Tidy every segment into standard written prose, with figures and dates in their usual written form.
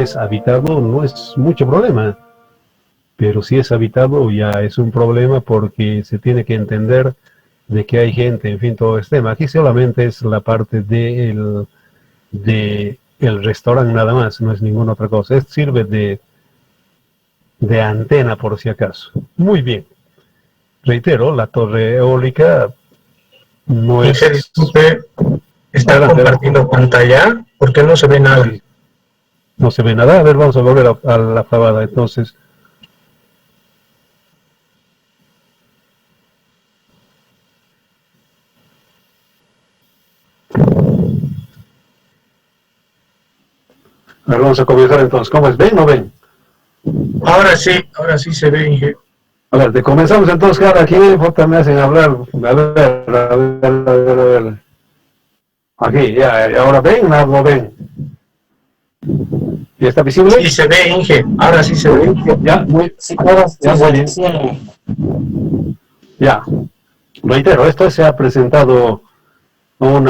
es habitado no es mucho problema, pero si es habitado ya es un problema porque se tiene que entender de que hay gente, en fin, todo este tema. Aquí solamente es la parte de el restaurante nada más, no es ninguna otra cosa. Sirve de antena por si acaso. Muy bien. Reitero, la torre eólica no Inge, es... disculpe, ¿está Adelante, compartiendo pantalla? ¿Por qué no se ve nada? sí, no se ve nada. A ver, vamos a volver a la pavada. Entonces, a ver, vamos a comenzar entonces. ¿Cómo es? ¿Ven o no ven? Ahora sí se ve, Inge. A ver, comenzamos entonces, cada quien, me hacen hablar. A ver. Aquí, ya, ahora ven, no ven. ¿Ya está visible? Sí se ve, Inge. Ahora sí se ve. Ya, ya, muy bien. Ya, reitero, esto se ha presentado en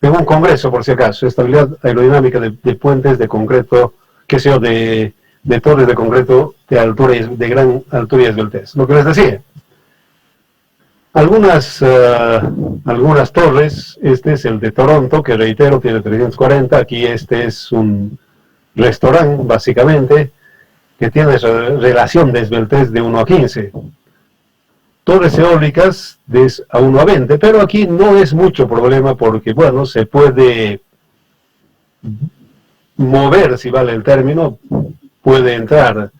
un congreso, por si acaso, estabilidad aerodinámica de puentes de concreto, qué sé yo, de torres de concreto de altura de gran altura y esbeltez. Lo que les decía, algunas torres, este es el de Toronto, que reitero, tiene 340, aquí este es un restaurante, básicamente, que tiene relación de esbeltez de 1 a 15. Torres eólicas de a 1 a 20, pero aquí no es mucho problema porque, bueno, se puede mover, si vale el término, puede entrar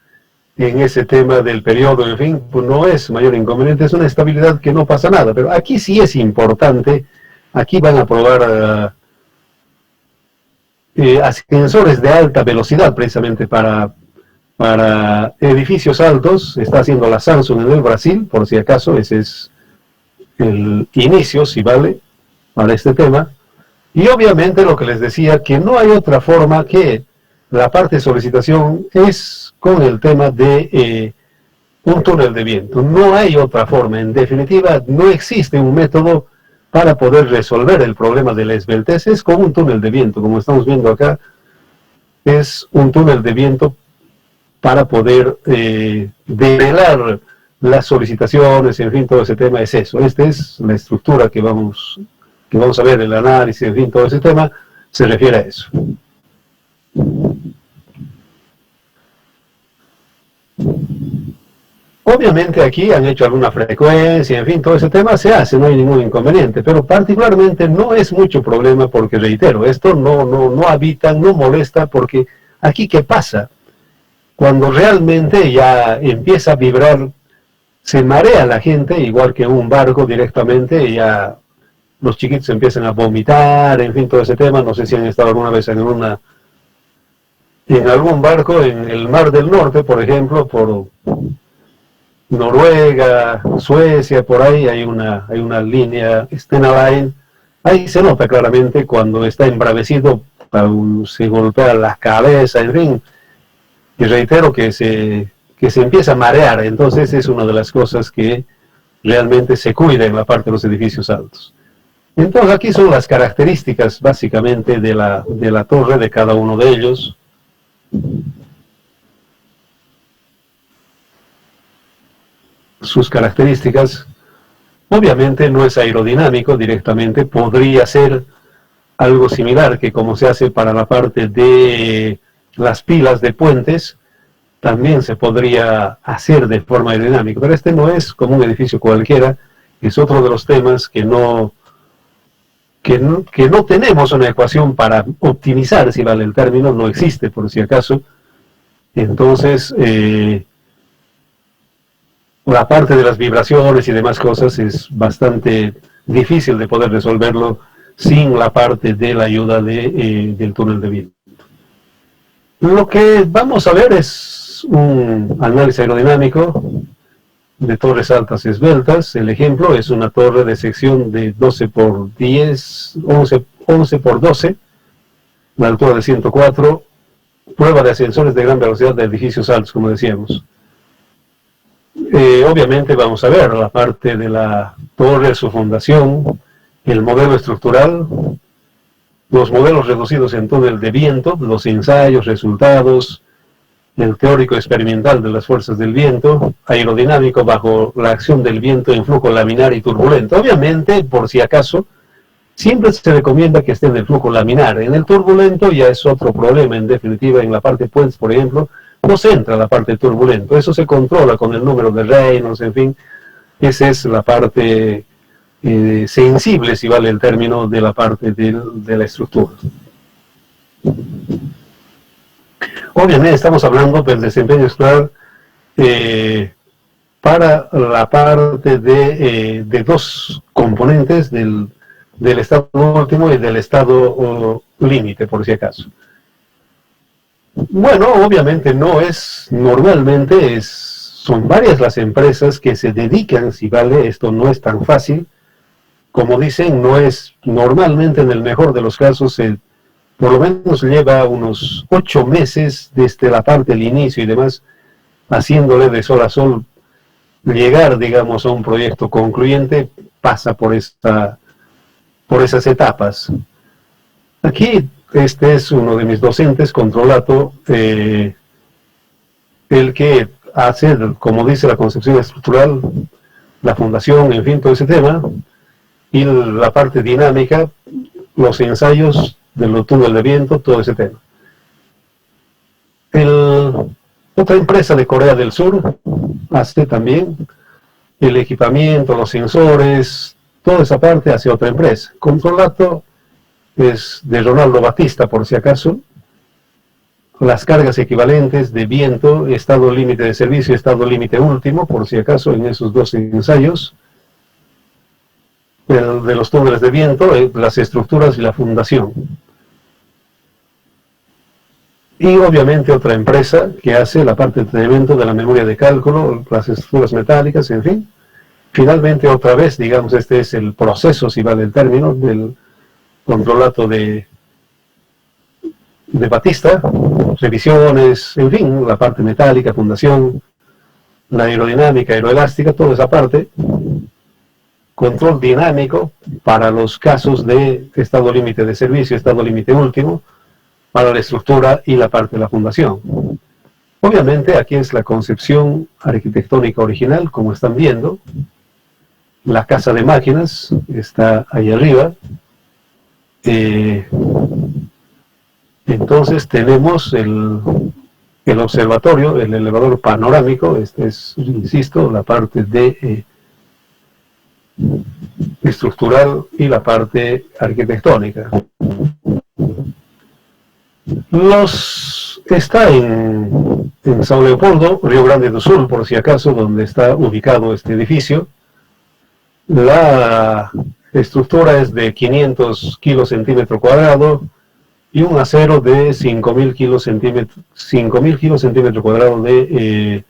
en ese tema del periodo, en fin, pues no es mayor inconveniente, es una estabilidad que no pasa nada, pero aquí sí es importante, aquí van a probar ascensores de alta velocidad precisamente para edificios altos, está haciendo la Samsung en el Brasil, por si acaso, ese es el inicio, si vale, para este tema. Y obviamente lo que les decía, que no hay otra forma que la parte de solicitación es con el tema de un túnel de viento. No hay otra forma, en definitiva, no existe un método para poder resolver el problema de la esbeltez, es con un túnel de viento, como estamos viendo acá, es un túnel de viento para poder develar las solicitaciones, en fin, todo ese tema es eso. Esta es la estructura que vamos a ver, el análisis, en fin, todo ese tema se refiere a eso. Obviamente aquí han hecho alguna frecuencia, en fin, todo ese tema se hace, no hay ningún inconveniente, pero particularmente no es mucho problema porque, reitero, esto no habita, no molesta, porque aquí ¿qué pasa? Cuando realmente ya empieza a vibrar, se marea la gente, igual que un barco directamente, y ya los chiquitos empiezan a vomitar, en fin, todo ese tema. No sé si han estado alguna vez en algún barco en el Mar del Norte, por ejemplo, por Noruega, Suecia, por ahí hay una línea, Stena Line, ahí se nota claramente cuando está embravecido, se golpea la cabeza, en fin, y reitero que se empieza a marear, entonces es una de las cosas que realmente se cuida en la parte de los edificios altos. Entonces aquí son las características básicamente de la torre de cada uno de ellos. Sus características, obviamente no es aerodinámico directamente, podría ser algo similar que como se hace para la parte de las pilas de puentes, también se podría hacer de forma aerodinámica, pero este no es como un edificio cualquiera, es otro de los temas que no tenemos una ecuación para optimizar, si vale el término, no existe por si acaso. Entonces, la parte de las vibraciones y demás cosas es bastante difícil de poder resolverlo sin la parte de la ayuda del túnel de viento. Lo que vamos a ver es un análisis aerodinámico de torres altas esbeltas. El ejemplo es una torre de sección de 12 por 10, 11 por 12, la altura de 104, prueba de ascensores de gran velocidad de edificios altos, como decíamos. Obviamente vamos a ver la parte de la torre, su fundación, el modelo estructural, los modelos reducidos en túnel de viento, los ensayos, resultados, el teórico experimental de las fuerzas del viento, aerodinámico bajo la acción del viento en flujo laminar y turbulento. Obviamente, por si acaso, siempre se recomienda que esté en el flujo laminar. En el turbulento ya es otro problema, en definitiva, en la parte puentes, por ejemplo, no se entra la parte turbulento. Eso se controla con el número de Reynolds, en fin. Esa es la parte sensible, si vale el término, de la parte de la estructura. Obviamente estamos hablando del desempeño escolar para la parte de dos componentes del estado último y del estado límite, por si acaso. Bueno, obviamente no es, normalmente son varias las empresas que se dedican, si vale, esto no es tan fácil, como dicen, no es, normalmente en el mejor de los casos, por lo menos lleva unos 8 meses desde la parte del inicio y demás, haciéndole de sol a sol, llegar, digamos, a un proyecto concluyente, pasa por esas etapas. Aquí, este es uno de mis docentes, Controlato, el que hace, como dice, la concepción estructural, la fundación, en fin, todo ese tema, y la parte dinámica, los ensayos del túnel de viento, todo ese tema. Otra empresa de Corea del Sur hace también el equipamiento, los sensores, toda esa parte hace otra empresa. Controlato es de Ronaldo Batista, por si acaso. Las cargas equivalentes de viento, estado límite de servicio, estado límite último, por si acaso, en esos dos ensayos. De los túneles de viento, las estructuras y la fundación. Y obviamente otra empresa que hace la parte de entrenamiento de la memoria de cálculo, las estructuras metálicas, en fin. Finalmente, otra vez, digamos, este es el proceso, si vale el término, del Controlato de Batista, revisiones, en fin, la parte metálica, fundación, la aerodinámica, aeroelástica, toda esa parte. Control dinámico para los casos de estado límite de servicio, estado límite último, para la estructura y la parte de la fundación. Obviamente aquí es la concepción arquitectónica original, como están viendo. La casa de máquinas está ahí arriba. Entonces tenemos el observatorio, el elevador panorámico. Este es, insisto, la parte de estructural y la parte arquitectónica. Está en São Leopoldo, Río Grande do Sul, por si acaso, donde está ubicado este edificio. La estructura es de 500 kilos centímetro cuadrado y un acero de 5.000 kilos centímetro cuadrado de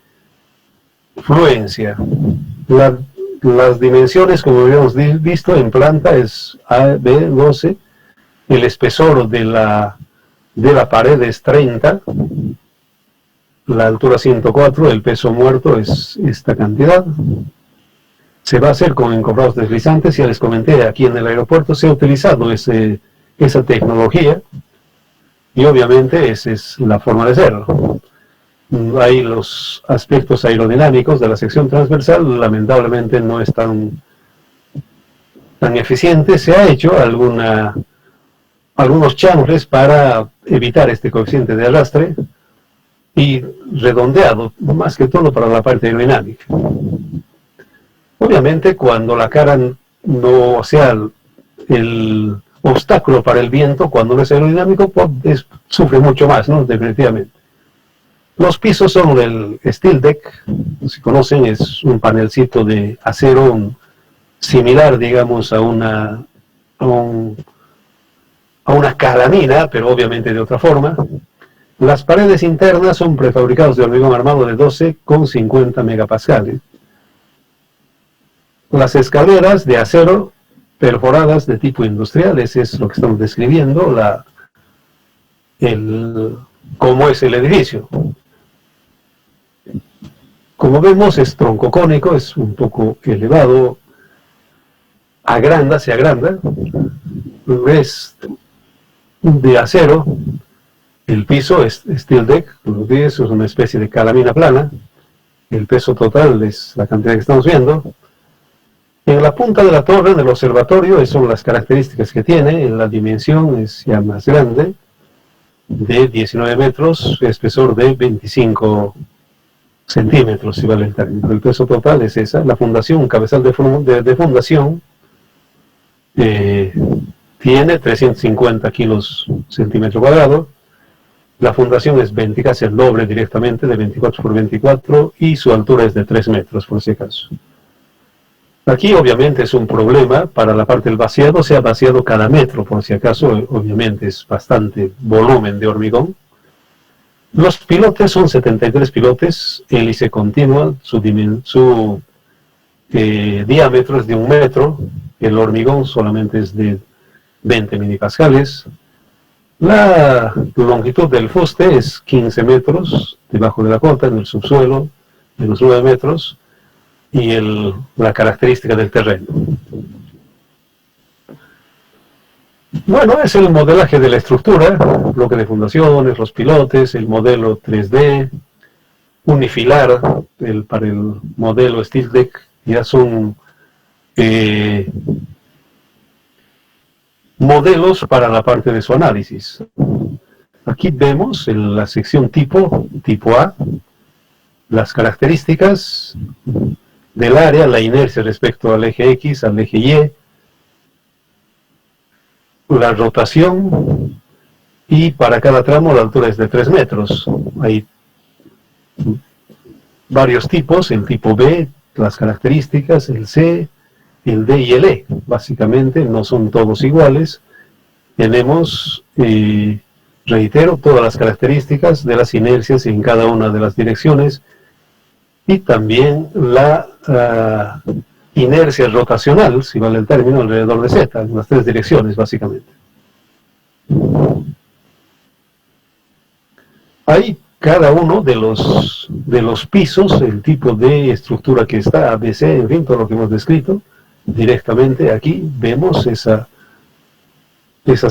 fluencia. Las dimensiones, como habíamos visto, en planta es AB12, el espesor de la pared es 30, la altura 104, el peso muerto es esta cantidad. Se va a hacer con encobrados deslizantes, ya les comenté, aquí en el aeropuerto se ha utilizado esa tecnología, y obviamente esa es la forma de hacerlo. Hay los aspectos aerodinámicos de la sección transversal, lamentablemente no es tan eficiente. Se ha hecho algunos chanfles para evitar este coeficiente de arrastre y redondeado, más que todo para la parte aerodinámica. Obviamente cuando la cara no sea el obstáculo para el viento, cuando no es aerodinámico, pues sufre mucho más, ¿no? Definitivamente. Los pisos son del Steel Deck, si conocen, es un panelcito de acero similar, digamos, a una calamina, pero obviamente de otra forma. Las paredes internas son prefabricados de hormigón armado de 12,50 megapascales. Las escaleras de acero perforadas de tipo industrial, ese es lo que estamos describiendo, cómo es el edificio. Como vemos, es troncocónico, es un poco elevado, se agranda, de acero. El piso es steel deck, como es una especie de calamina plana. El peso total es la cantidad que estamos viendo. En la punta de la torre del observatorio, esas son las características que tiene. La dimensión es ya más grande, de 19 metros, espesor de 25 centímetros, si vale el término. El peso total es esa. La fundación, un cabezal de fundación, tiene 350 kilos centímetro cuadrado. La fundación es 20, casi el doble directamente, de 24 por 24, y su altura es de 3 metros, por si acaso. Aquí obviamente es un problema para la parte del vaciado, se ha vaciado cada metro, por si acaso, obviamente es bastante volumen de hormigón. Los pilotes son 73 pilotes, hélice continua, su diámetro es de 1 metro, el hormigón solamente es de 20 milipascales. La longitud del fuste es 15 metros, debajo de la cota, en el subsuelo, de los 9 metros, y la característica del terreno. Bueno, es el modelaje de la estructura, bloque de fundaciones, los pilotes, el modelo 3D, unifilar, para el modelo Steel Deck, ya son modelos para la parte de su análisis. Aquí vemos en la sección tipo A, las características del área, la inercia respecto al eje X, al eje Y, la rotación, y para cada tramo la altura es de 3 metros. Hay varios tipos, el tipo B, las características, el C, el D y el E. Básicamente no son todos iguales. Tenemos, reitero, todas las características de las inercias en cada una de las direcciones, y también la inercia rotacional, si vale el término, alrededor de Z, en las 3 direcciones básicamente. Ahí cada uno de los pisos, el tipo de estructura que está, ABC, en fin, todo lo que hemos descrito, directamente aquí vemos esas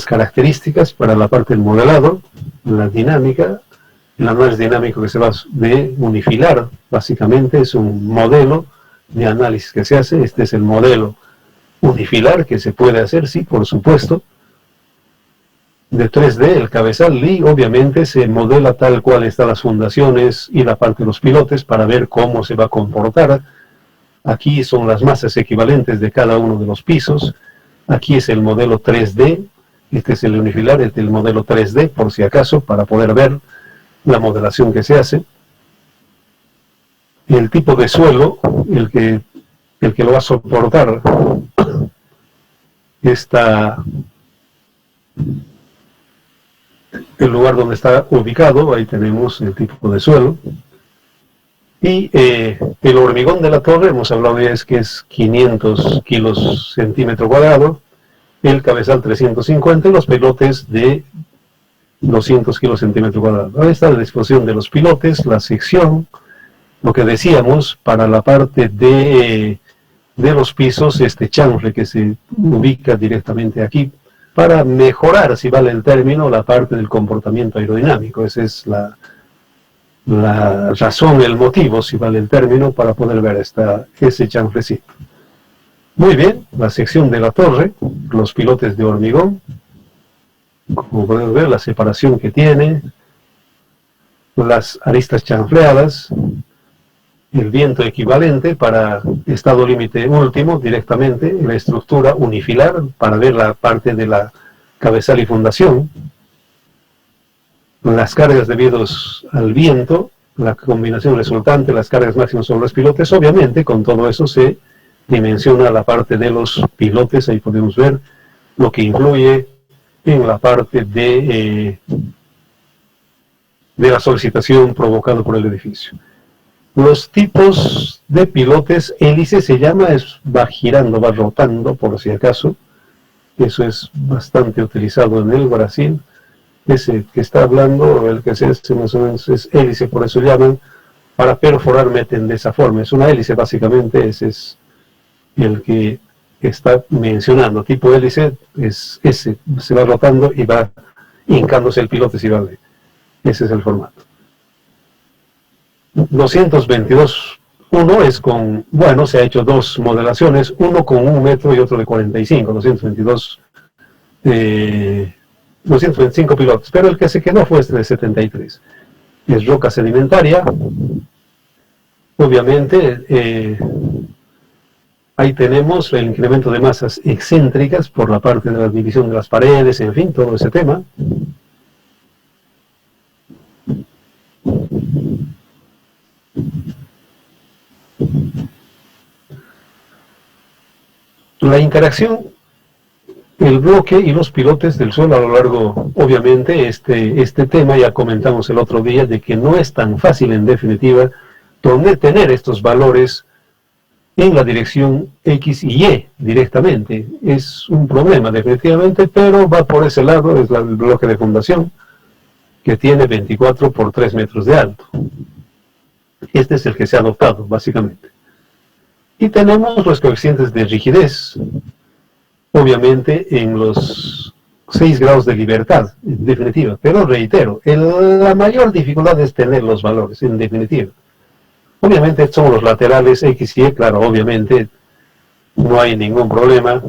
características para la parte del modelado, la dinámica. El análisis dinámico que se va de unifilar, básicamente es un modelo de análisis que se hace. Este es el modelo unifilar que se puede hacer, sí, por supuesto, de 3D, el cabezal, y obviamente se modela tal cual están las fundaciones y la parte de los pilotes para ver cómo se va a comportar. Aquí son las masas equivalentes de cada uno de los pisos. Aquí es el modelo 3D, este es el unifilar, este es el modelo 3D, por si acaso, para poder ver la modelación que se hace. El tipo de suelo, el que lo va a soportar, el lugar donde está ubicado, ahí tenemos el tipo de suelo. Y el hormigón de la torre, hemos hablado ya, es que es 500 kilos centímetro cuadrado, el cabezal 350 y los pilotes de 200 kilos centímetro cuadrado. Ahí está la disposición de los pilotes, la sección, lo que decíamos, para la parte de los pisos, este chanfle que se ubica directamente aquí, para mejorar, si vale el término, la parte del comportamiento aerodinámico. Esa es la razón, el motivo, si vale el término, para poder ver ese chanflecito. Muy bien, la sección de la torre, los pilotes de hormigón, como podemos ver, la separación que tiene, las aristas chanfleadas, el viento equivalente para estado límite último, directamente, la estructura unifilar, para ver la parte de la cabezal y fundación, las cargas debidas al viento, la combinación resultante, las cargas máximas sobre los pilotes. Obviamente, con todo eso se dimensiona la parte de los pilotes. Ahí podemos ver lo que influye en la parte de la solicitación provocada por el edificio. Los tipos de pilotes, hélice se llama, va girando, va rotando, por si acaso. Eso es bastante utilizado en el Brasil. Ese que está hablando, el que se hace más o menos es hélice, por eso llaman, para perforar meten de esa forma. Es una hélice básicamente, ese es el que está mencionando. Tipo hélice es ese, se va rotando y va hincándose el pilote si vale. Ese es el formato. 222.1 es con, bueno, se ha hecho dos modelaciones, uno con 1 metro y otro de 45, 225 pilotes, pero el que se quedó fue este de 73. Es roca sedimentaria, obviamente. Ahí tenemos el incremento de masas excéntricas por la parte de la división de las paredes, en fin, todo ese tema. La interacción, el bloque y los pilotes del suelo a lo largo, obviamente, este tema ya comentamos el otro día, de que no es tan fácil en definitiva tener estos valores en la dirección X y Y directamente. Es un problema definitivamente, pero va por ese lado. Es el bloque de fundación, que tiene 24 por 3 metros de alto. Este es el que se ha adoptado básicamente. Y tenemos los coeficientes de rigidez, obviamente en los 6 grados de libertad, en definitiva. Pero reitero, la mayor dificultad es tener los valores, en definitiva. Obviamente son los laterales X y Y, claro, obviamente no hay ningún problema,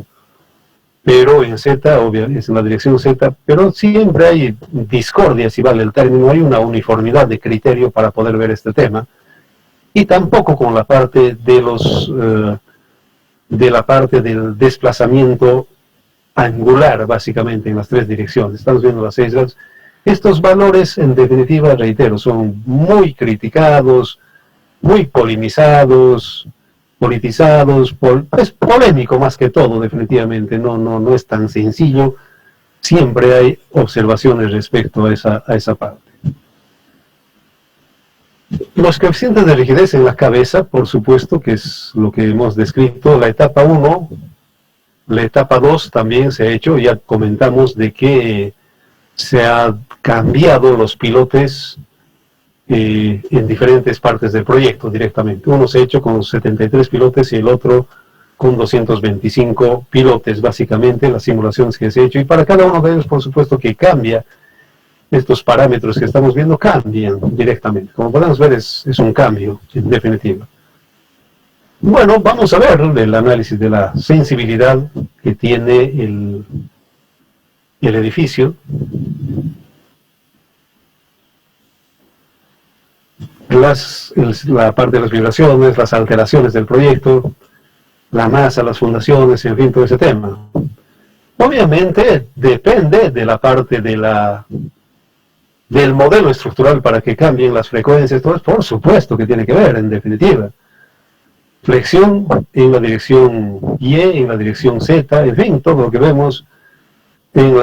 pero en Z, obviamente es en la dirección Z, pero siempre hay discordia, si vale el término, hay una uniformidad de criterio para poder ver este tema, y tampoco con la parte de la parte del desplazamiento angular, básicamente en las 3 direcciones. Estamos viendo las 6 grados. Estos valores, en definitiva, reitero, son muy criticados, muy politizados, es polémico más que todo, definitivamente, no es tan sencillo. Siempre hay observaciones respecto a esa parte. Los coeficientes de rigidez en la cabeza, por supuesto, que es lo que hemos descrito, la etapa 1, la etapa 2 también se ha hecho, ya comentamos de que se han cambiado los pilotes en diferentes partes del proyecto directamente. Uno se ha hecho con 73 pilotes y el otro con 225 pilotes, básicamente, las simulaciones que se ha hecho. Y para cada uno de ellos, por supuesto, que cambia. Estos parámetros que estamos viendo cambian directamente. Como podemos ver, es un cambio, en definitiva. Bueno, vamos a ver el análisis de la sensibilidad que tiene el edificio. La parte de las vibraciones, las alteraciones del proyecto, la masa, las fundaciones, en fin, todo ese tema. Obviamente depende de la parte del modelo estructural para que cambien las frecuencias, todo, por supuesto que tiene que ver, en definitiva. Flexión en la dirección Y, en la dirección Z, en fin, todo lo que vemos en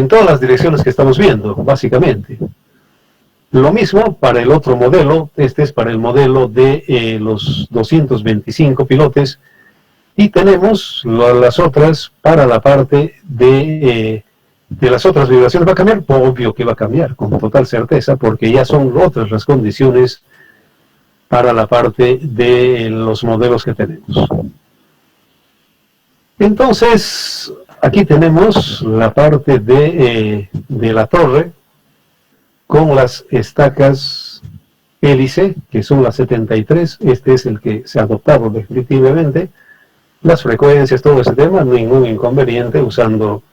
todas las direcciones que estamos viendo, básicamente. Lo mismo para el otro modelo, este es para el modelo de los 225 pilotes, y tenemos las otras para la parte de las otras vibraciones. ¿Va a cambiar? Obvio que va a cambiar, con total certeza, porque ya son otras las condiciones para la parte de los modelos que tenemos. Entonces, aquí tenemos la parte de la torre, con las estacas hélice, que son las 73, este es el que se ha adoptado definitivamente, las frecuencias, todo ese tema, ningún inconveniente, usando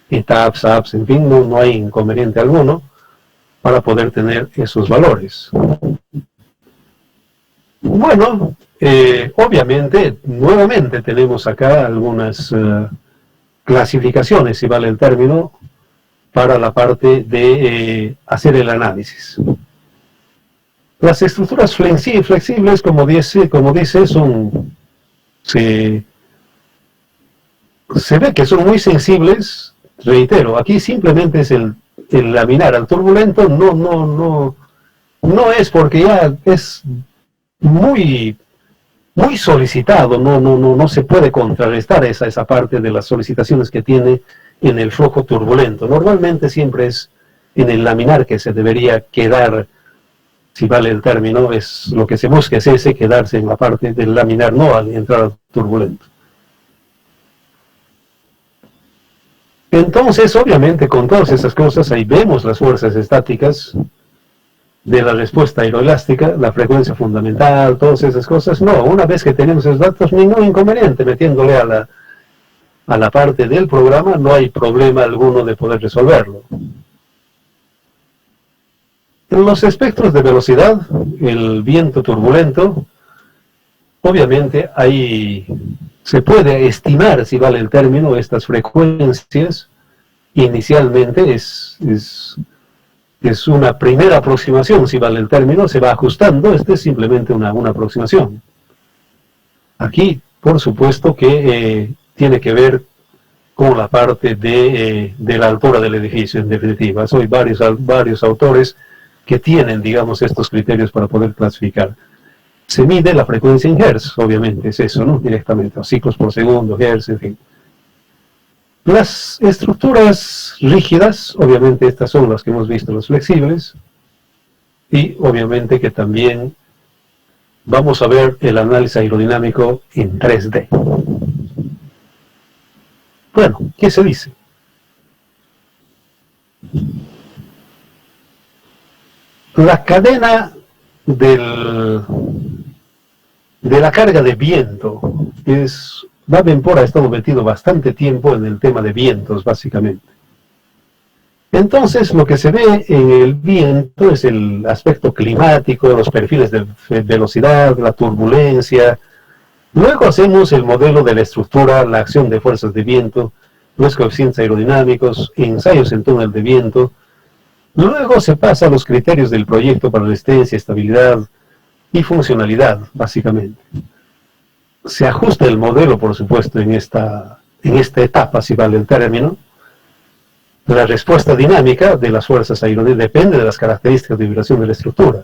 ETAPS, APS, en fin, no hay inconveniente alguno para poder tener esos valores. Bueno, obviamente, nuevamente tenemos acá algunas clasificaciones, si vale el término, para la parte de hacer el análisis. Las estructuras flexibles, como dice, se ve que son muy sensibles. Reitero, aquí simplemente es el laminar al turbulento, no es porque ya es muy solicitado, no se puede contrarrestar esa parte de las solicitaciones que tiene en el flujo turbulento. Normalmente siempre es en el laminar que se debería quedar, si vale el término, es lo que se busca, es ese, quedarse en la parte del laminar, no al entrar al turbulento. Entonces, obviamente, con todas esas cosas, ahí vemos las fuerzas estáticas de la respuesta aeroelástica, la frecuencia fundamental, todas esas cosas. No, una vez que tenemos esos datos, ningún inconveniente metiéndole a la parte del programa, no hay problema alguno de poder resolverlo. En los espectros de velocidad, el viento turbulento, obviamente ahí se puede estimar, si vale el término, estas frecuencias. Inicialmente es una primera aproximación, si vale el término, se va ajustando, este es simplemente una aproximación. Aquí, por supuesto que tiene que ver con la parte de la altura del edificio, en definitiva. Hay varios autores que tienen, digamos, estos criterios para poder clasificar. Se mide la frecuencia en hertz, obviamente, es eso, ¿no? Directamente, ciclos por segundo, hertz, en fin. Las estructuras rígidas, obviamente estas son las que hemos visto, las flexibles, y obviamente que también vamos a ver el análisis aerodinámico en 3D. Bueno, ¿qué se dice? La cadena de la carga de viento Davenport ha estado metido bastante tiempo en el tema de vientos, básicamente. Entonces, lo que se ve en el viento es el aspecto climático, los perfiles de velocidad, la turbulencia. Luego hacemos el modelo de la estructura, la acción de fuerzas de viento, los coeficientes aerodinámicos, ensayos en túnel de viento. Luego se pasa a los criterios del proyecto para resistencia, estabilidad y funcionalidad, básicamente. Se ajusta el modelo, por supuesto, en esta etapa, si vale el término. La respuesta dinámica de las fuerzas aerodinámicas depende de las características de vibración de la estructura.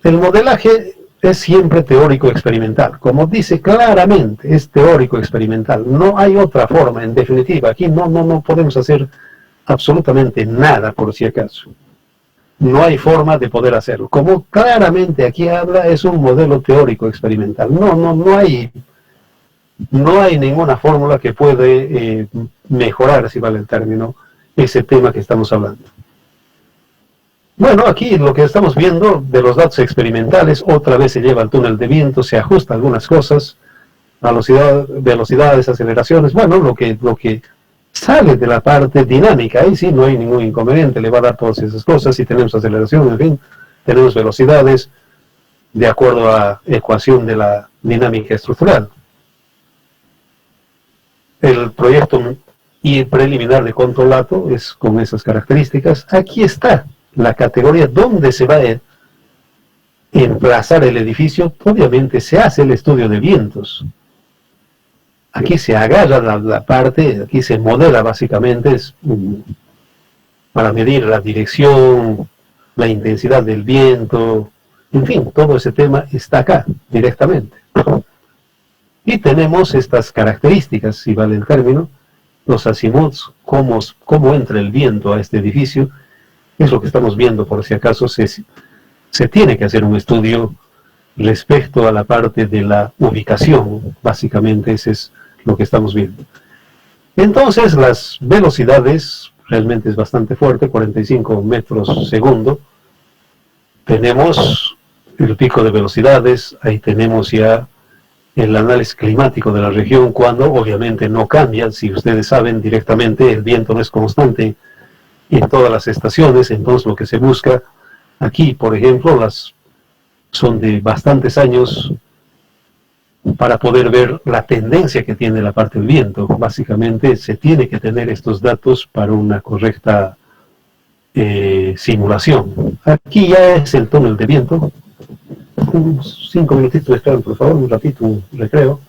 El modelaje es siempre teórico experimental. Como dice claramente, es teórico experimental. No hay otra forma, en definitiva. Aquí no podemos hacer absolutamente nada, por si acaso. No hay forma de poder hacerlo. Como claramente aquí habla, es un modelo teórico experimental. No hay ninguna fórmula que puede mejorar, si vale el término, ese tema que estamos hablando. Bueno, aquí lo que estamos viendo de los datos experimentales, otra vez se lleva al túnel de viento, se ajusta algunas cosas, velocidades, aceleraciones, bueno, lo que sale de la parte dinámica, ahí sí no hay ningún inconveniente, le va a dar todas esas cosas, si tenemos aceleración, en fin, tenemos velocidades, de acuerdo a la ecuación de la dinámica estructural. El proyecto preliminar de controlato es con esas características. Aquí está la categoría donde se va a emplazar el edificio. Obviamente se hace el estudio de vientos. Aquí se agarra la parte, aquí se modela básicamente para medir la dirección, la intensidad del viento, en fin, todo ese tema está acá directamente. Y tenemos estas características, si vale el término, los azimuths, cómo entra el viento a este edificio, es lo que estamos viendo, por si acaso se tiene que hacer un estudio respecto a la parte de la ubicación, básicamente ese es lo que estamos viendo. Entonces las velocidades, realmente es bastante fuerte, 45 metros segundo, tenemos el pico de velocidades, ahí tenemos ya el análisis climático de la región, cuando obviamente no cambia. Si ustedes saben directamente, el viento no es constante en todas las estaciones, entonces lo que se busca aquí, por ejemplo, son de bastantes años para poder ver la tendencia que tiene la parte del viento. Básicamente se tiene que tener estos datos para una correcta simulación. Aquí ya es el túnel de viento. 5 minutitos de espera, por favor, un ratito, un recreo.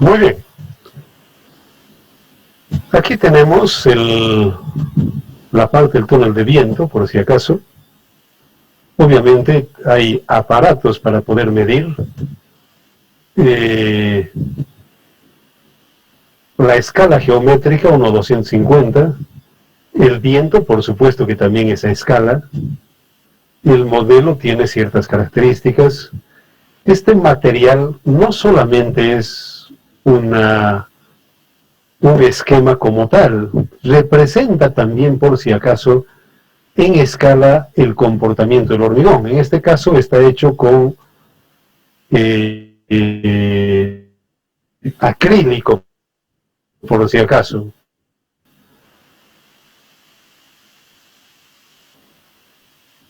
Muy bien. Aquí tenemos la parte del túnel de viento, por si acaso. Obviamente hay aparatos para poder medir. La escala geométrica 1:250. El viento, por supuesto que también esa escala. El modelo tiene ciertas características. Este material no solamente es un esquema como tal, representa también, por si acaso, en escala el comportamiento del hormigón. En este caso está hecho con acrílico, por si acaso.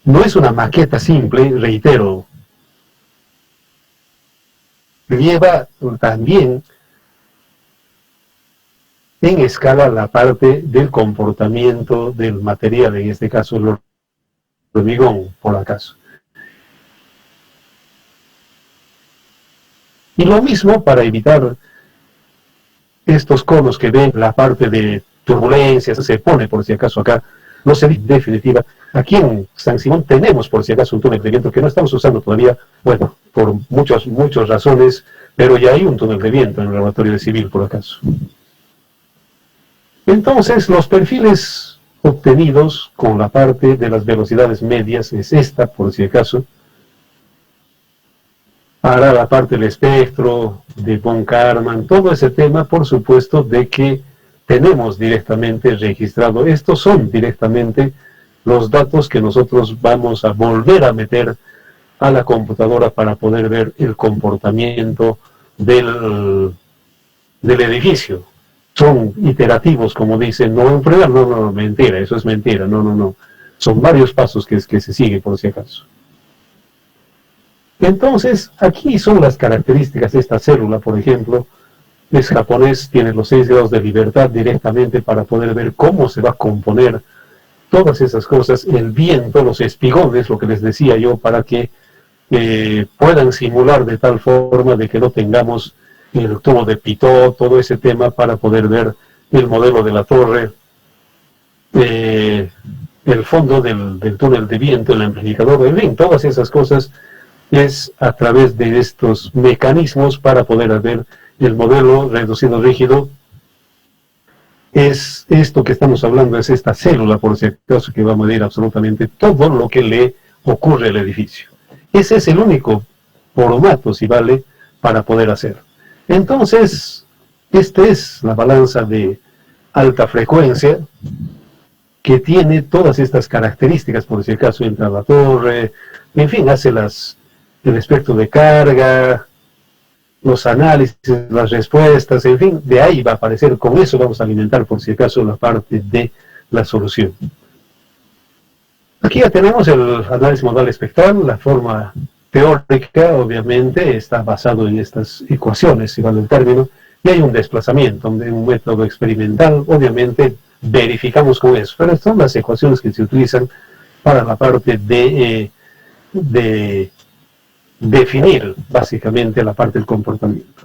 No es una maqueta simple, reitero. Lleva también en escala la parte del comportamiento del material, en este caso el hormigón, por acaso. Y lo mismo para evitar estos conos que ven la parte de turbulencias, se pone por si acaso acá, no se dice definitiva. Aquí en San Simón tenemos por si acaso un túnel de viento que no estamos usando todavía, bueno, por muchas razones, pero ya hay un túnel de viento en el laboratorio de civil por acaso. Entonces, los perfiles obtenidos con la parte de las velocidades medias es esta, por si acaso. Para la parte del espectro, de von Karman, todo ese tema, por supuesto, de que tenemos directamente registrado. Estos son directamente los datos que nosotros vamos a volver a meter a la computadora para poder ver el comportamiento del edificio. Son iterativos, como dicen, no en prueba, no, mentira, eso es mentira, no. Son varios pasos que se siguen, por si acaso. Entonces, aquí son las características de esta célula, por ejemplo. Es japonés, tiene los 6 grados de libertad directamente para poder ver cómo se va a componer todas esas cosas, el viento, los espigones, lo que les decía yo, para que puedan simular de tal forma de que no tengamos el tubo de Pitot, todo ese tema para poder ver el modelo de la torre, el fondo del túnel de viento, el amplificador, en fin, todas esas cosas es a través de estos mecanismos para poder ver el modelo reducido rígido. Es esto que estamos hablando, es esta célula, por si acaso, que va a medir absolutamente todo lo que le ocurre al edificio. Ese es el único formato, si vale, para poder hacer. Entonces, esta es la balanza de alta frecuencia que tiene todas estas características, por si acaso entra a la torre, en fin, hace el espectro de carga, los análisis, las respuestas, en fin, de ahí va a aparecer, con eso vamos a alimentar por si acaso la parte de la solución. Aquí ya tenemos el análisis modal espectral, la forma teórica obviamente está basado en estas ecuaciones, si vale el término, y hay un desplazamiento, un método experimental, obviamente verificamos con eso, pero son las ecuaciones que se utilizan para la parte de definir básicamente la parte del comportamiento.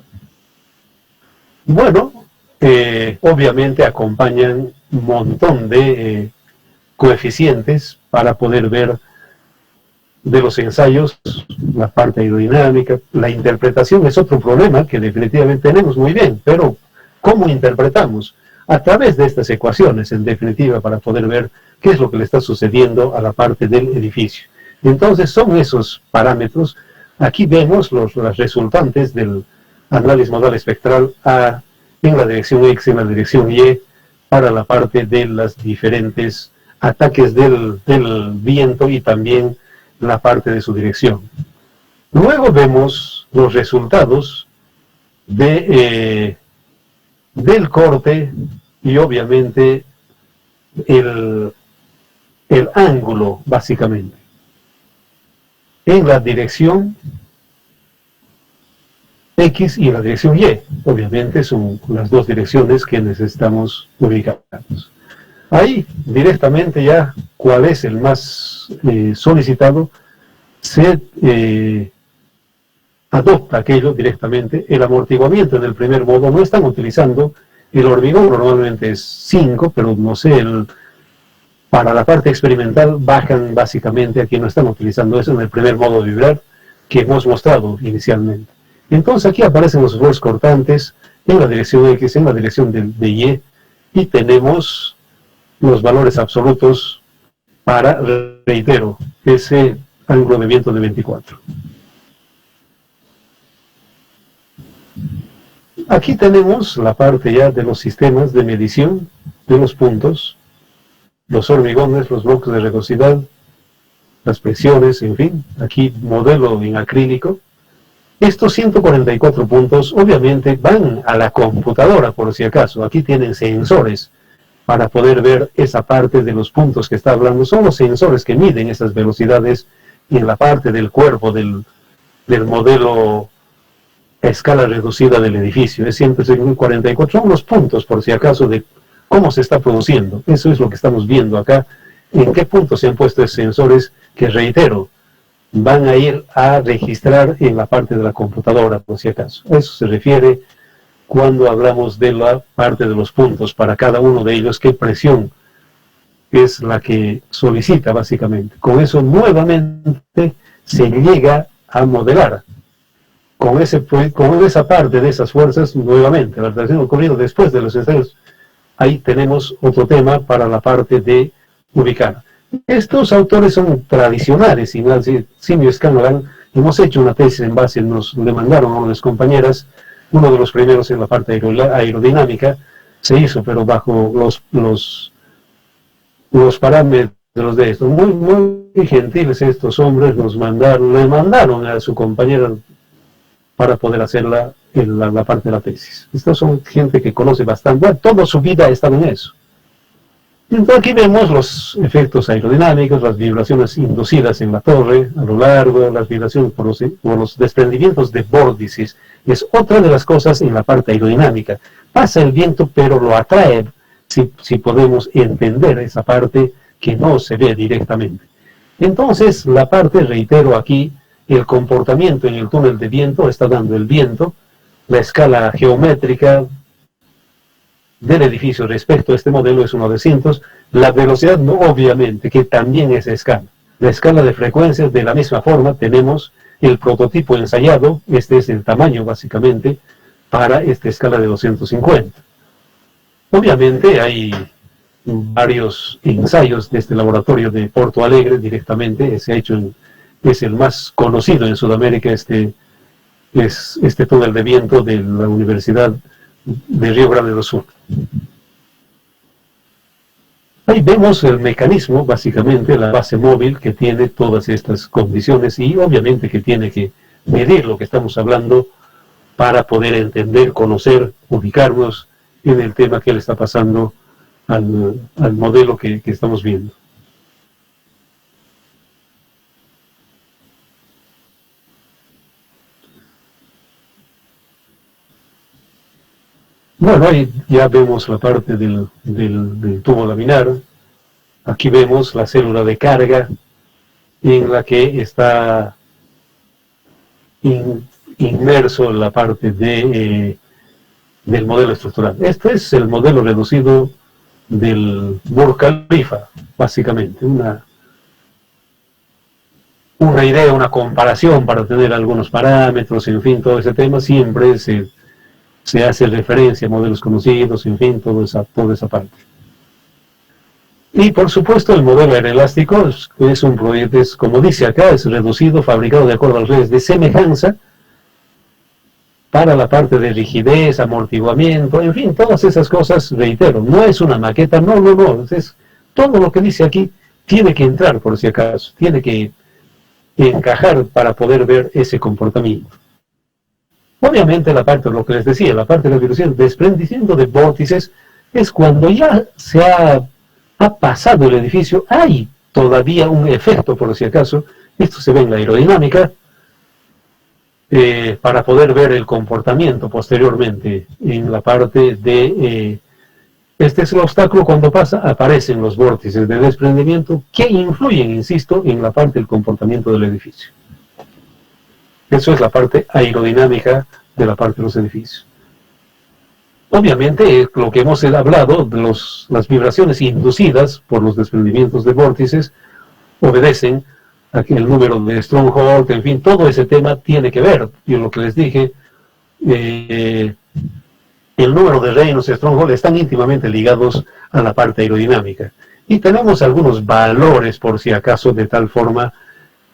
Bueno, obviamente acompañan un montón de coeficientes para poder ver de los ensayos la parte aerodinámica. La interpretación es otro problema que definitivamente tenemos muy bien, pero ¿cómo interpretamos? A través de estas ecuaciones, en definitiva, para poder ver qué es lo que le está sucediendo a la parte del edificio. Entonces son esos parámetros. Aquí vemos las resultantes del análisis modal espectral en la dirección X, en la dirección Y, para la parte de las diferentes ataques del viento y también la parte de su dirección. Luego vemos los resultados del corte y obviamente el ángulo, básicamente. En la dirección X y en la dirección Y. Obviamente son las dos direcciones que necesitamos ubicar. Ahí directamente ya cuál es el más solicitado se adopta aquello directamente. El amortiguamiento en el primer modo no están utilizando el hormigón, normalmente es 5, pero no sé, para la parte experimental bajan básicamente, aquí no están utilizando eso en el primer modo de vibrar que hemos mostrado inicialmente. Entonces aquí aparecen los errores cortantes en la dirección X, en la dirección de Y, y tenemos los valores absolutos para, reitero, ese ángulo de viento de 24. Aquí tenemos la parte ya de los sistemas de medición de los puntos, los hormigones, los bloques de rugosidad, las presiones, en fin, aquí modelo en acrílico. Estos 144 puntos obviamente van a la computadora, por si acaso. Aquí tienen sensores para poder ver esa parte de los puntos que está hablando. Son los sensores que miden esas velocidades en la parte del cuerpo del modelo a escala reducida del edificio. Es 144, son los puntos, por si acaso, de cómo se está produciendo. Eso es lo que estamos viendo acá. En qué punto se han puesto esos sensores que, reitero, van a ir a registrar en la parte de la computadora, por si acaso. Eso se refiere cuando hablamos de la parte de los puntos, para cada uno de ellos, qué presión es la que solicita, básicamente. Con eso, nuevamente, se llega a modelar. Con esa parte de esas fuerzas, nuevamente, la reacción ocurrido después de los ensayos, ahí tenemos otro tema para la parte de ubicar. Estos autores son tradicionales, Ignacio Simio Scanlon. Hemos hecho una tesis en base, nos le mandaron a unas compañeras, uno de los primeros en la parte aerodinámica, se hizo, pero bajo los parámetros de esto. Muy gentiles estos hombres, le mandaron a su compañera para poder hacer la parte de la tesis. Estos son gente que conoce bastante, bueno, toda su vida ha estado en eso. Entonces aquí vemos los efectos aerodinámicos, las vibraciones inducidas en la torre, a lo largo, las vibraciones por los desprendimientos de vórtices. Es otra de las cosas en la parte aerodinámica. Pasa el viento, pero lo atrae, si podemos entender esa parte que no se ve directamente. Entonces, la parte, reitero aquí, el comportamiento en el túnel de viento está dando el viento, la escala geométrica del edificio respecto a este modelo es 1 de cientos, la velocidad no, obviamente, que también es escala. La escala de frecuencias, de la misma forma, tenemos el prototipo ensayado, este es el tamaño básicamente, para esta escala de 250. Obviamente hay varios ensayos de este laboratorio de Porto Alegre directamente, se ha hecho es el más conocido en Sudamérica, este túnel de viento de la Universidad de Río Grande do Sul. Ahí vemos el mecanismo, básicamente, la base móvil que tiene todas estas condiciones y obviamente que tiene que medir lo que estamos hablando para poder entender, conocer, ubicarnos en el tema que le está pasando al modelo que estamos viendo. Bueno, ahí ya vemos la parte del tubo laminar. Aquí vemos la célula de carga en la que está inmerso la parte del modelo estructural. Este es el modelo reducido del Burj Khalifa, básicamente. Una idea, una comparación para tener algunos parámetros, en fin, todo ese tema siempre se hace referencia a modelos conocidos, en fin, toda esa parte. Y por supuesto el modelo aeroelástico es un proyecto, como dice acá, es reducido, fabricado de acuerdo a las leyes de semejanza, para la parte de rigidez, amortiguamiento, en fin, todas esas cosas, reitero, no es una maqueta, no, es todo lo que dice aquí tiene que entrar, por si acaso, tiene que encajar para poder ver ese comportamiento. Obviamente la parte, lo que les decía, la parte de la vibración, desprendimiento de vórtices, es cuando ya se ha pasado el edificio, hay todavía un efecto, por si acaso, esto se ve en la aerodinámica, para poder ver el comportamiento posteriormente en la parte de... este es el obstáculo, cuando pasa, aparecen los vórtices de desprendimiento que influyen, insisto, en la parte del comportamiento del edificio. Eso es la parte aerodinámica de la parte de los edificios. Obviamente, lo que hemos hablado, de las vibraciones inducidas por los desprendimientos de vórtices, obedecen a que el número de Stronghold, en fin, todo ese tema tiene que ver. Y lo que les dije, el número de reinos y Stronghold están íntimamente ligados a la parte aerodinámica. Y tenemos algunos valores, por si acaso, de tal forma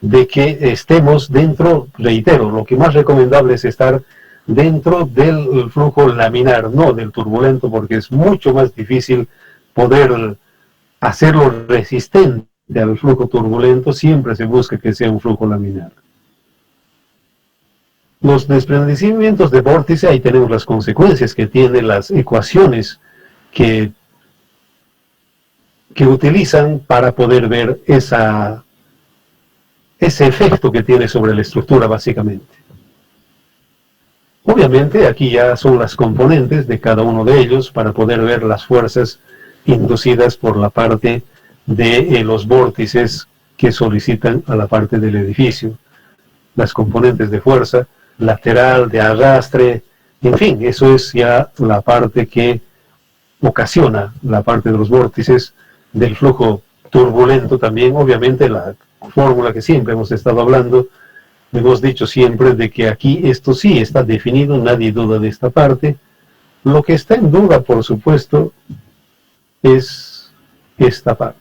de que estemos dentro, reitero, lo que más recomendable es estar dentro del flujo laminar, no del turbulento, porque es mucho más difícil poder hacerlo resistente al flujo turbulento. Siempre se busca que sea un flujo laminar. Los desprendimientos de vórtice, ahí tenemos las consecuencias que tienen las ecuaciones que utilizan para poder ver ese efecto que tiene sobre la estructura, básicamente. Obviamente aquí ya son las componentes de cada uno de ellos para poder ver las fuerzas inducidas por la parte de los vórtices que solicitan a la parte del edificio. Las componentes de fuerza, lateral, de arrastre, en fin, eso es ya la parte que ocasiona la parte de los vórtices, del flujo turbulento también. Obviamente la fórmula que siempre hemos estado hablando, hemos dicho siempre de que aquí esto sí está definido, nadie duda de esta parte. Lo que está en duda, por supuesto, es esta parte.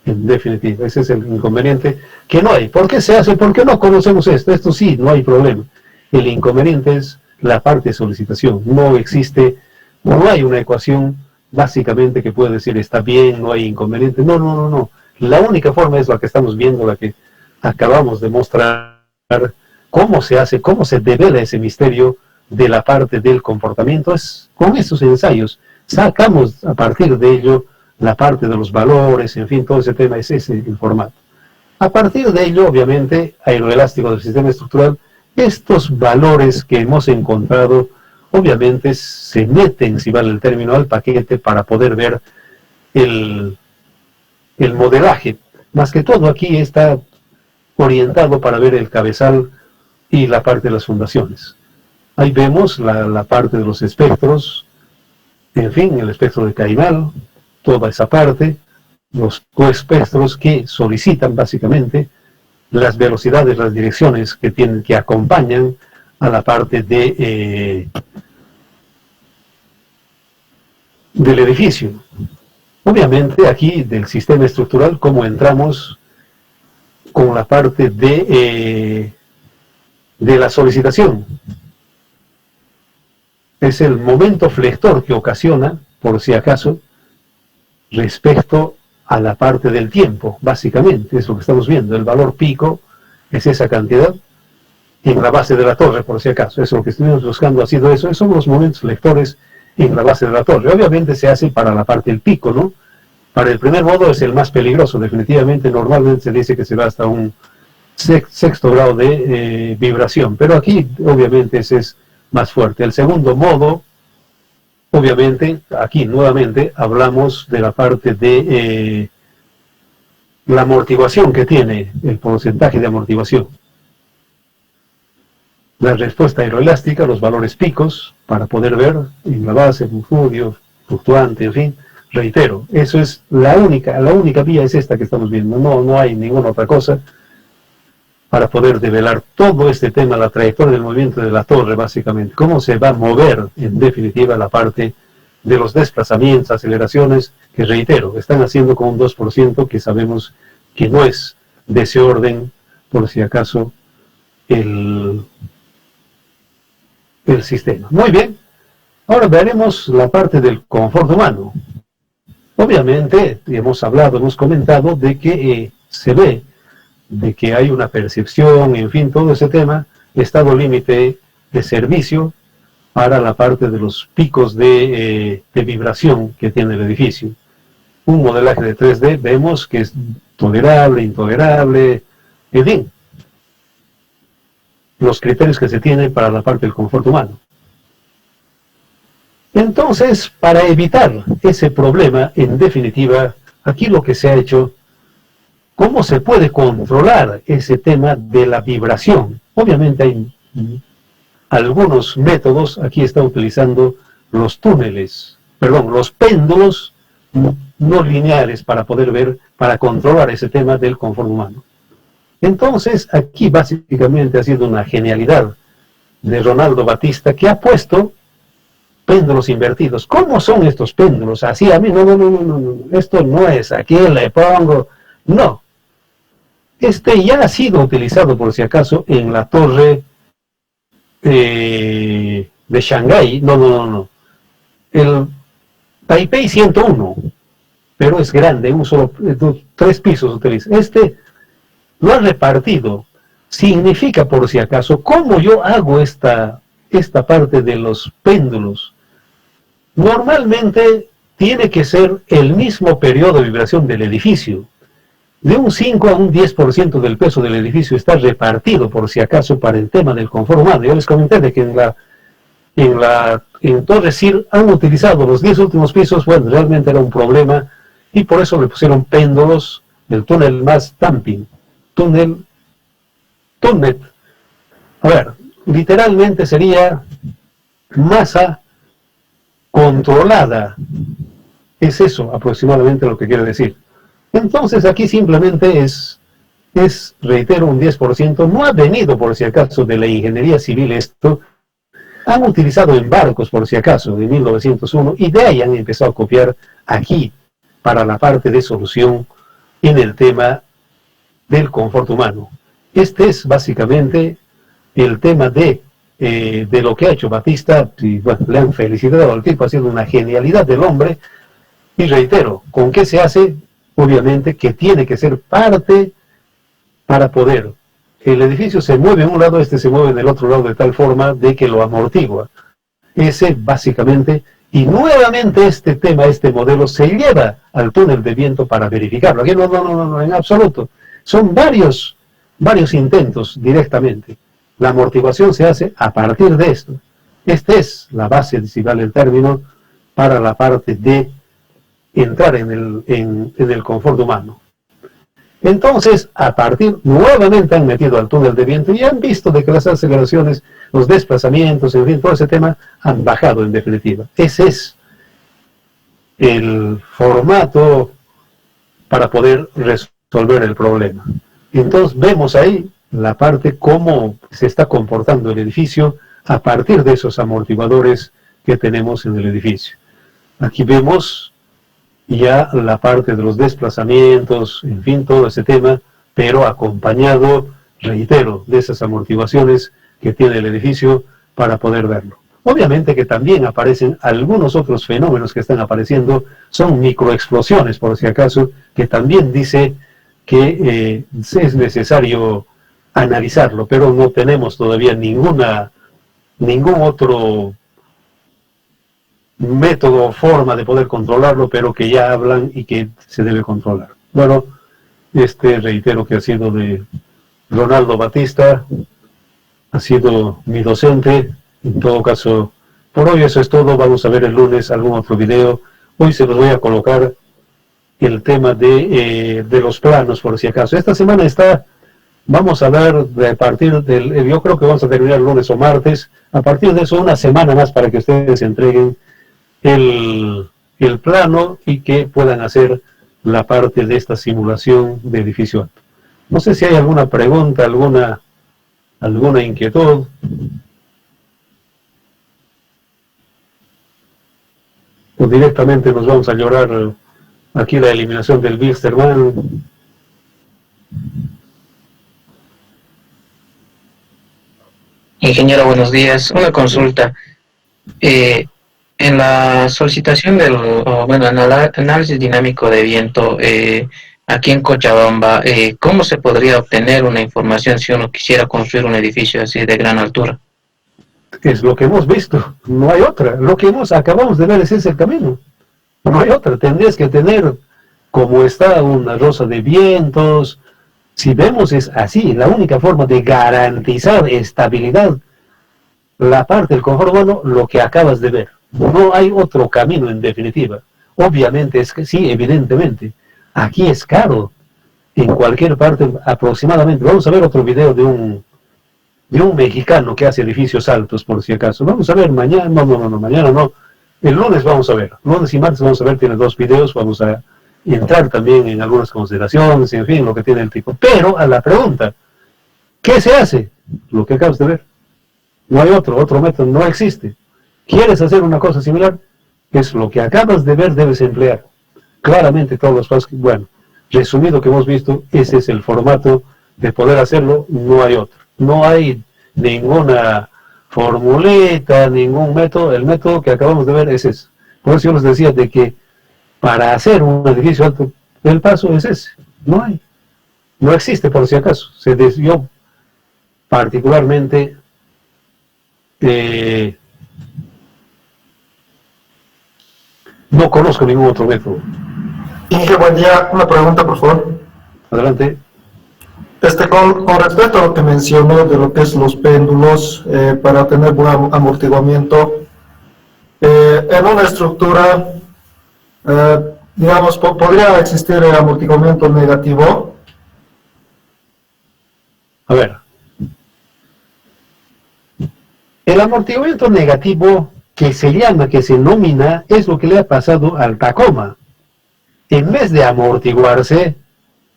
En definitiva, ese es el inconveniente que no hay. ¿Por qué se hace? ¿Por qué no conocemos esto? Esto sí, no hay problema. El inconveniente es la parte de solicitación. No existe, no hay una ecuación básicamente que pueda decir está bien, no hay inconveniente. No, no, no, no. La única forma es la que estamos viendo, la que acabamos de mostrar, cómo se hace, cómo se devela ese misterio de la parte del comportamiento. Es con estos ensayos sacamos a partir de ello la parte de los valores, en fin, todo ese tema es ese el formato. A partir de ello, obviamente, aeroelástico del sistema estructural, estos valores que hemos encontrado, obviamente se meten, si vale el término, al paquete para poder ver el modelaje. Más que todo aquí está orientado para ver el cabezal y la parte de las fundaciones. Ahí vemos la parte de los espectros, en fin, el espectro de Cainal, toda esa parte, los coespectros que solicitan básicamente las velocidades, las direcciones que acompañan a la parte del edificio. Obviamente aquí del sistema estructural, como entramos con la parte de la solicitación. Es el momento flector que ocasiona, por si acaso, respecto a la parte del tiempo, básicamente, es lo que estamos viendo. El valor pico es esa cantidad en la base de la torre, por si acaso. Eso lo que estuvimos buscando ha sido eso. Esos son los momentos flectores en la base de la torre. Obviamente se hace para la parte del pico, ¿no? Para el primer modo es el más peligroso, definitivamente. Normalmente se dice que se va hasta un sexto grado de vibración, pero aquí obviamente ese es más fuerte. El segundo modo, obviamente, aquí nuevamente hablamos de la parte de la amortiguación que tiene, el porcentaje de amortiguación. La respuesta aeroelástica, los valores picos, para poder ver en la base, refugio, fluctuante, en fin. Reitero, eso es la única vía es esta que estamos viendo, no hay ninguna otra cosa para poder develar todo este tema, la trayectoria del movimiento de la torre, básicamente, cómo se va a mover, en definitiva, la parte de los desplazamientos, aceleraciones, que reitero, están haciendo con un 2%, que sabemos que no es de ese orden, por si acaso, el sistema. Muy bien, ahora veremos la parte del confort humano. Obviamente, hemos comentado de que se ve, de que hay una percepción, en fin, todo ese tema, estado límite de servicio para la parte de los picos de vibración que tiene el edificio. Un modelaje de 3D, vemos que es tolerable, intolerable, en fin, los criterios que se tienen para la parte del confort humano. Entonces, para evitar ese problema, en definitiva, aquí lo que se ha hecho, ¿cómo se puede controlar ese tema de la vibración? Obviamente hay algunos métodos. Aquí está utilizando los túneles, perdón, los péndulos no lineales para poder ver, para controlar ese tema del confort humano. Entonces, aquí básicamente ha sido una genialidad de Ronaldo Batista, que ha puesto péndulos invertidos. ¿Cómo son estos péndulos? Así a mí, no, esto no es, aquí le pongo, no. Este ya ha sido utilizado, por si acaso, en la torre de Shanghái, no, el Taipei 101, pero es grande, un solo, 3 pisos utiliza. Este lo ha repartido. Significa, por si acaso, ¿cómo yo hago esta parte de los péndulos? Normalmente tiene que ser el mismo periodo de vibración del edificio. De un 5 a un 10% del peso del edificio está repartido, por si acaso, para el tema del confort humano. Yo les comenté de que en Torre Sir han utilizado los 10 últimos pisos. Bueno, realmente era un problema, y por eso le pusieron péndulos del túnel más Tamping, túnel Tunnet. A ver, literalmente sería masa controlada. Es eso aproximadamente lo que quiere decir. Entonces aquí simplemente es, reitero, un 10%. No ha venido, por si acaso, de la ingeniería civil esto. Han utilizado en barcos, por si acaso, de 1901, y de ahí han empezado a copiar aquí para la parte de solución en el tema del confort humano. Este es básicamente el tema de lo que ha hecho Batista. Y bueno, le han felicitado al tipo, ha sido una genialidad del hombre. Y reitero, ¿con qué se hace? Obviamente que tiene que ser parte para poder. El edificio se mueve en un lado, este se mueve en el otro lado, de tal forma de que lo amortigua. Ese básicamente, y nuevamente este tema, este modelo se lleva al túnel de viento para verificarlo. Aquí no, en absoluto. Son varios intentos directamente. La amortiguación se hace a partir de esto. Esta es la base, si vale el término, para la parte de entrar en el confort humano. Entonces, a partir, nuevamente han metido al túnel de viento y han visto de que las aceleraciones, los desplazamientos, en fin, todo ese tema, han bajado en definitiva. Ese es el formato para poder resolver el problema. Entonces vemos ahí la parte cómo se está comportando el edificio a partir de esos amortiguadores que tenemos en el edificio. Aquí vemos ya la parte de los desplazamientos, en fin, todo ese tema, pero acompañado, reitero, de esas amortiguaciones que tiene el edificio para poder verlo. Obviamente que también aparecen algunos otros fenómenos que están apareciendo, son microexplosiones, por si acaso, que también dice que es necesario analizarlo, pero no tenemos todavía ningún otro método o forma de poder controlarlo, pero que ya hablan y que se debe controlar. Bueno, reitero que ha sido de Ronaldo Batista, ha sido mi docente. En todo caso, por hoy eso es todo. Vamos a ver el lunes algún otro video. Hoy se los voy a colocar el tema de los planos, por si acaso. Esta semana vamos a dar a partir yo creo que vamos a terminar el lunes o martes, a partir de eso una semana más para que ustedes entreguen el plano y que puedan hacer la parte de esta simulación de edificio alto. No sé si hay alguna pregunta, alguna inquietud. O directamente nos vamos a llorar aquí la eliminación del Wilstermann. Ingeniero, buenos días. Una consulta. En la solicitación análisis dinámico de viento, aquí en Cochabamba, ¿cómo se podría obtener una información si uno quisiera construir un edificio así de gran altura? Es lo que hemos visto, no hay otra. Lo que acabamos de ver es ese camino. No hay otra. Tendrías que tener, como está, una rosa de vientos. Si vemos es así, la única forma de garantizar estabilidad, la parte del confort humano, lo que acabas de ver. No hay otro camino en definitiva. Obviamente es que sí, evidentemente. Aquí es caro. En cualquier parte aproximadamente. Vamos a ver otro video de de un mexicano que hace edificios altos, por si acaso. Vamos a ver mañana, mañana no. El lunes vamos a ver, lunes y martes vamos a ver, tiene 2 videos, vamos a entrar también en algunas consideraciones, en fin, lo que tiene el tipo. Pero a la pregunta, ¿qué se hace? Lo que acabas de ver. No hay otro método, no existe. ¿Quieres hacer una cosa similar? Es lo que acabas de ver, debes emplear. Claramente todos los pasos, bueno, resumido que hemos visto, ese es el formato de poder hacerlo, no hay otro. No hay ninguna formuleta, ningún método, el método que acabamos de ver es ese. Por eso yo les decía de que para hacer un edificio alto, el paso es ese, no hay. No existe por si acaso. Se desvió particularmente no conozco ningún otro método. Inge, buen día. Una pregunta, por favor. Adelante. Con respecto a lo que mencionó de lo que es los péndulos, para tener buen amortiguamiento, en una estructura, digamos, ¿podría existir el amortiguamiento negativo? A ver. El amortiguamiento negativo que se llama, que se denomina, es lo que le ha pasado al Tacoma. En vez de amortiguarse,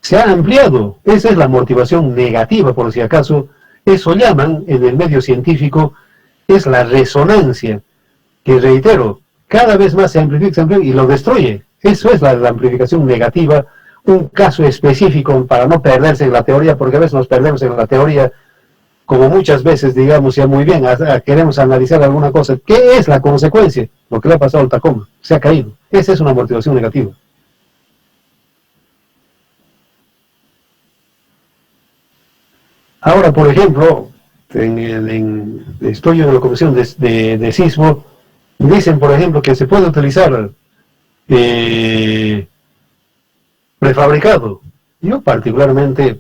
se ha ampliado. Esa es la amortiguación negativa, por si acaso. Eso llaman, en el medio científico, es la resonancia, que reitero, cada vez más se amplifica y lo destruye. Eso es la amplificación negativa, un caso específico para no perderse en la teoría, porque a veces nos perdemos en la teoría, como muchas veces, digamos, ya muy bien, queremos analizar alguna cosa. ¿Qué es la consecuencia? Lo que le ha pasado al Tacoma, se ha caído. Esa es una amortiguación negativa. Ahora, por ejemplo, estoy en la comisión de sismo, dicen, por ejemplo, que se puede utilizar prefabricado. Yo particularmente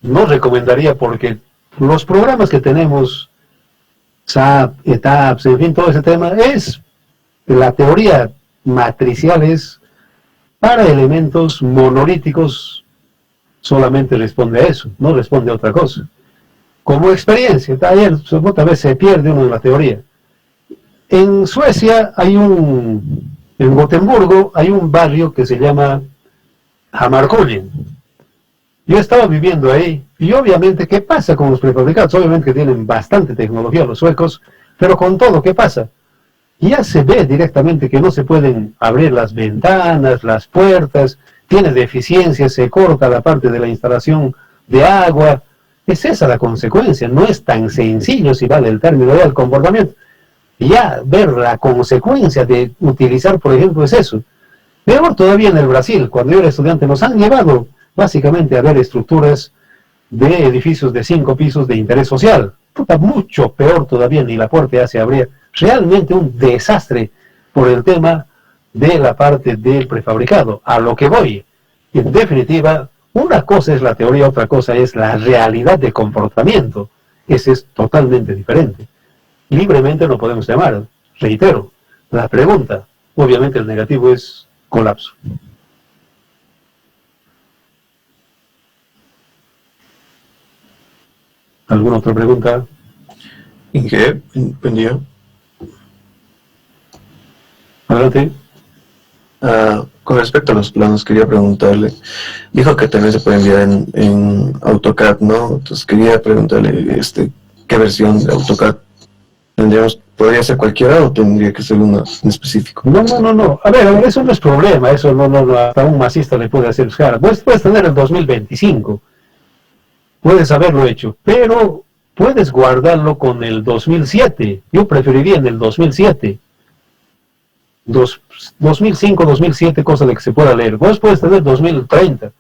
no recomendaría, porque los programas que tenemos, SAP, ETAPS, en fin, todo ese tema, es la teoría matricial, es para elementos monolíticos, solamente responde a eso, no responde a otra cosa. Como experiencia, otra vez se pierde uno en la teoría. En Suecia en Gotemburgo hay un barrio que se llama Hammarkullen. Yo estaba viviendo ahí, y obviamente, ¿qué pasa con los prefabricados? Obviamente que tienen bastante tecnología los suecos, pero con todo, ¿qué pasa? Ya se ve directamente que no se pueden abrir las ventanas, las puertas, tiene deficiencias, se corta la parte de la instalación de agua. Es esa la consecuencia, no es tan sencillo, si vale el término del comportamiento. Ya ver la consecuencia de utilizar, por ejemplo, es eso. Peor todavía en el Brasil, cuando yo era estudiante, nos han llevado básicamente a ver estructuras de edificios de 5 pisos de interés social. Mucho peor todavía, ni la puerta se abría. Realmente un desastre por el tema de la parte del prefabricado. A lo que voy, en definitiva, una cosa es la teoría, otra cosa es la realidad de comportamiento. Ese es totalmente diferente. Libremente lo podemos llamar. Reitero, la pregunta, obviamente el negativo es colapso. ¿Alguna otra pregunta? Inge, buen día. Adelante. Con respecto a los planos, quería preguntarle, dijo que también se puede enviar en AutoCAD, ¿no? Entonces quería preguntarle qué versión de AutoCAD ¿podría ser cualquiera o tendría que ser una en específico? No. A ver, eso no es problema, eso no, hasta un masista le puede hacer escala. Puedes tener el 2025, puedes haberlo hecho, pero puedes guardarlo con el 2007. Yo preferiría en el 2007. 2005, 2007, cosa de que se pueda leer. Vos puedes tener 2030,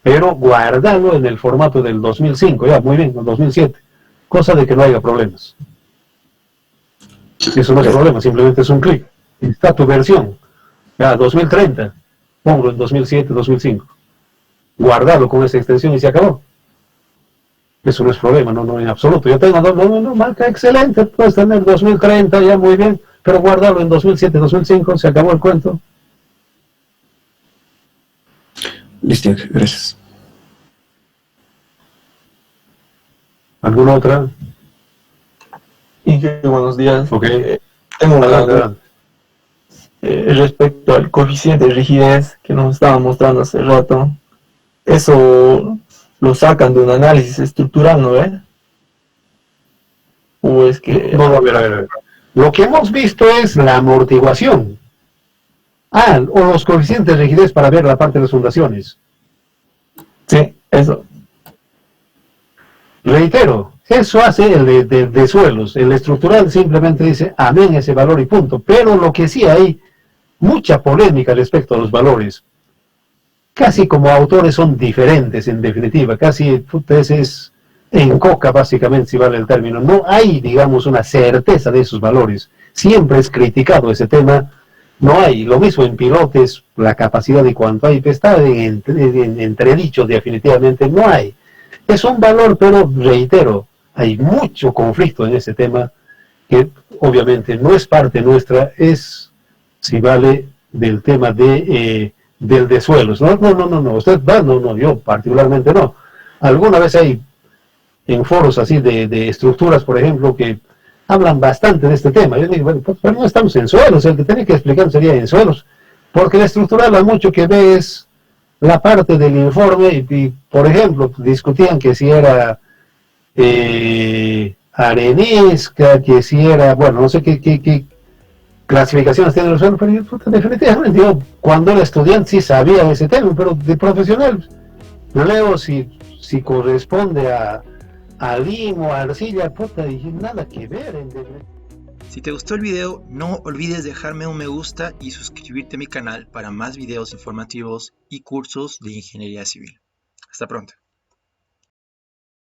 pero guardarlo en el formato del 2005, ya, muy bien, el 2007, cosa de que no haya problemas. Eso no es problema, simplemente es un clic. Está tu versión. Ya, 2030, pongo en 2007, 2005. Guardarlo con esa extensión y se acabó. Eso no es problema, no en absoluto. Yo tengo marca excelente, puedes tener 2030, ya muy bien, pero guardarlo en 2007, 2005, se acabó el cuento. Listo, gracias. ¿Alguna otra? Inge, buenos días. Ok. Tengo una Adelante, duda respecto al coeficiente de rigidez que nos estaban mostrando hace rato. Eso lo sacan de un análisis estructural, ¿no ve? ¿O es que...? No, a ver. Lo que hemos visto es la amortiguación. O los coeficientes de rigidez para ver la parte de las fundaciones. Sí, eso. Reitero, eso hace el de suelos. El estructural simplemente dice amén ese valor y punto. Pero lo que sí hay mucha polémica respecto a los valores. Casi como autores son diferentes en definitiva. Casi es en coca básicamente, si vale el término. No hay, digamos, una certeza de esos valores. Siempre es criticado ese tema. No hay. Lo mismo en pilotes, la capacidad de cuánto hay. Está en entredicho definitivamente. No hay. Es un valor, pero reitero, hay mucho conflicto en ese tema que obviamente no es parte nuestra, es si vale del tema del de suelos. No, usted va, no, yo particularmente no. Alguna vez hay en foros así de estructuras, por ejemplo, que hablan bastante de este tema. Yo digo, bueno, pues no estamos en suelos, el que tiene que explicar sería en suelos, porque la estructural lo mucho que ve es la parte del informe y por ejemplo, discutían que si era arenisca, que si era, bueno, no sé qué clasificaciones tienen los suelos, pero yo, definitivamente yo, cuando era estudiante sí sabía ese tema, pero de profesional, leo si corresponde a limo, a arcilla, puta, dije, nada que ver. Si te gustó el video, no olvides dejarme un me gusta y suscribirte a mi canal para más videos informativos y cursos de ingeniería civil. Hasta pronto.